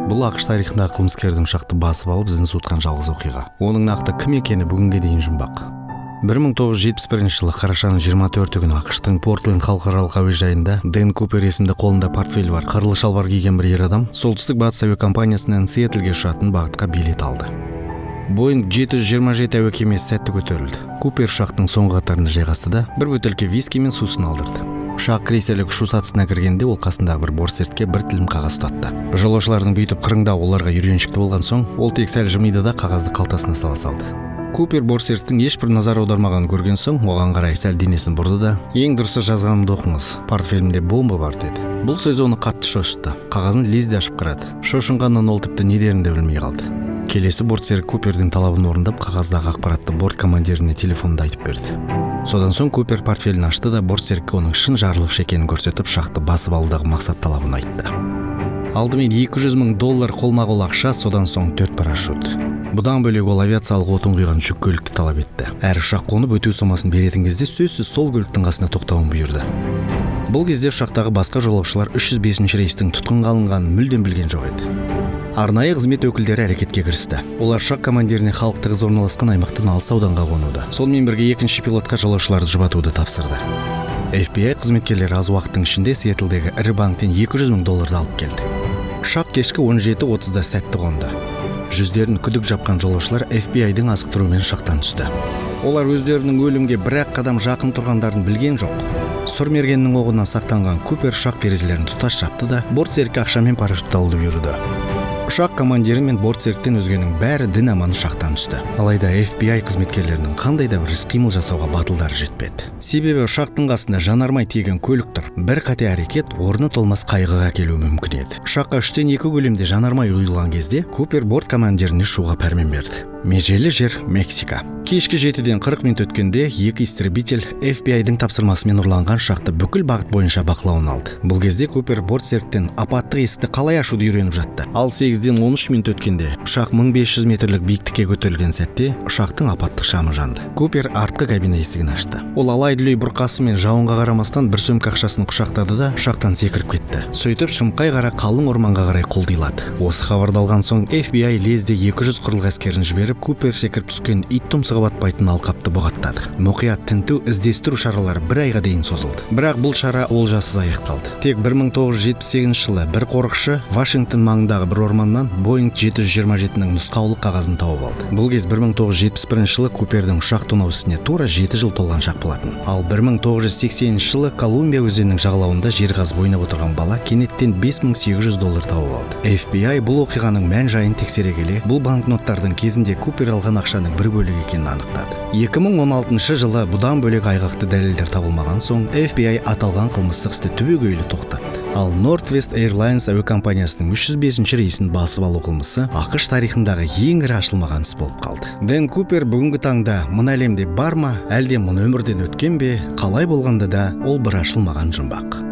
Бұл ақш тарихындағы қылмыскердің ұшақты басып алып ізін суытқан жалғыз оқиға. Оның нақты кім екені бүгінге дейін жұмбақ. 1971 жылы қарашаның 24 күні ақштың Портленд халықаралық әуежайында Дэн Купер есімді қолында портфель бар қырлы шалбар киген бір ер адам солтүстік батыс әуе компаниясынан Сиэтлге ұшатын бағытқа билет алды. Боинг 727 әуе кемесі сәтті көтерілді. Купер ұшақтың соңғы қатарында жайғасты да бір бөтелке виски мен сусын алдырды. Ұшақ крейсерлік ұшу сатысына кіргенде ол қасындағы бір бортсертке бір тілім қағаз ұстатты. Жолаушылардың бүйтіп қырыңдау оларға үйреншікті болған соң, ол тек сәл жымиды да қағазды қалтасына сала салды. Купер бортсерттің ешбір назар аудармағанын көрген соң, оған қарай сәл денесін бұрды да, ең дұрысы жазғанымды оқыңыз, портфелімде бомба бар деді. Бұл сөз оны қатты шошытты. Қағазын лезде ашып қарады. Шошынғаннан ол тіпті не дерін де білмей қалды. Келесі бортсерік Купердің талабын орындап, қағаздағы ақпаратты борт командиріне телефонда айтып берді. Содан соң Купер портфелін ашты да бортсерікке оның шын жарылғыш екенін көрсетіп, ұшақты басып алудағы мақсат талабын айтты. Алдымен $200 мың қолма-қол ақша, содан соң 4 парашют. Бұдан бөлек ол авиациялық отын құйған жүк көлікті талап етті. Әр ұшақ қонып өту сомасын беретін кезде сөзсіз сол көліктің қасына тоқтауын бұйырды. Бұл кезде ұшақтағы басқа жолаушылар 305 рейстің тұтқынға алынғанын мүлдем білген жоқ еді. Арнайы қызмет өкілдері әрекетке кірісті. Олар ұшақ командиріне халық тығыз орналасқан аймақтан алыс ауданға қонуды. Сонымен бірге екінші пилотқа жолаушыларды жұбатуды тапсырды. FBI қызметкерлері аз уақыттың ішінде Сиэтлдегі ірі банктен $200 мың алып келді. Ұшақ кешкі 17:30-да сәтті қонды. Жүздерін күдік жапқан жолаушылар FBI-дің асықтыруымен ұшақтан түсті. Олар өздерінің өлімге бір-ақ қадам жақын тұрғандарын білген жоқ. Сұр мергеннің оғынан сақтанған Купер ұшақ терезелерін тұтас жапты да бортсерікке ақша мен парашютты алуды бұйырды. Ұшақ командирі мен бортсеріктен өзгенің бәрі дін аман ұшақтан түсті. Алайда FBI қызметкерлерінің қандай да бір іс-қимыл жасауға батылдары жетпеді. Себебі ұшақтың қасында жанармай тиеген көлік тұр. Бір қате әрекет орны толмас қайғыға келуі мүмкін еді. Ұшаққа 3-2 көлемде жанармай құйылған кезде Купер борт командиріне ұшуға пәрмен берді. Межелі жер Мексика. Кешкі 7-ден 40 минут өткенде екі истребитель FBI-дің тапсырмасымен ұрланған ұшақты бүкіл бағыт бойынша бақылауын алды. Бұл кезде Купер бортсеріктен апаттық есікті қалай ашуды үйреніп жатты. Ал 8-ден 13 минут өткенде ұшақ 1500 метрлік биіктікке көтерілген сәтте ұшақтың апаттық шамы жанды. Купер артқы кабина есігін ашты. Ол алай-дүлей бұрқасы мен жауынға қарамастан бір сөмке ақшасын құшақтады да ұшақтан секіріп кетті. Сөйтіп шымқай қара қалың орманға қарай құлдилады. Осы хабарды алған соң FBI лезде 200 құрлық әскерін жіберіп Купер секіріп түскен ит тұмсығы батпайтын алқапты бұғаттады. Мұқият тінту іздестіру шаралары бір айға дейін созылды. Бірақ бұл шара олжасыз аяқталды. Тек 1978 жылы бір қорықшы Вашингтон маңындағы бір орманнан Боинг 727-ның нұсқаулық қағазын тауып алды. Бұл кез 1971 жылы Купердің ұшақ тонау ісіне тура 7 жыл толған шақ болатын. Ал 1980 жылы Колумбия өзенінің жағалауында жер қазып ойнап отырған бала кенеттен $5800 тауып алды. FBI бұл оқиғаның мән-жайын тексере келе, бұл банкноттардың кезінде Купер алған ақшаның бір бөлігі екенін анықтады. 2016 жылы бұдан бөлек айғақты дәлелдер табылмаған соң FBI аталған қылмыстық істі түбегейлі тоқтатты. Ал Northwest Airlines әуе компаниясының 305 рейсін басып алу қылмысы ақш тарихындағы ең ірі ашылмаған іс болып қалды. Дэн Купер бүгінгі таңда мына әлемде бар ма, әлде мұны өмірден өткен бе, қалай болғанда да ол бір ашылмаған жұмбақ.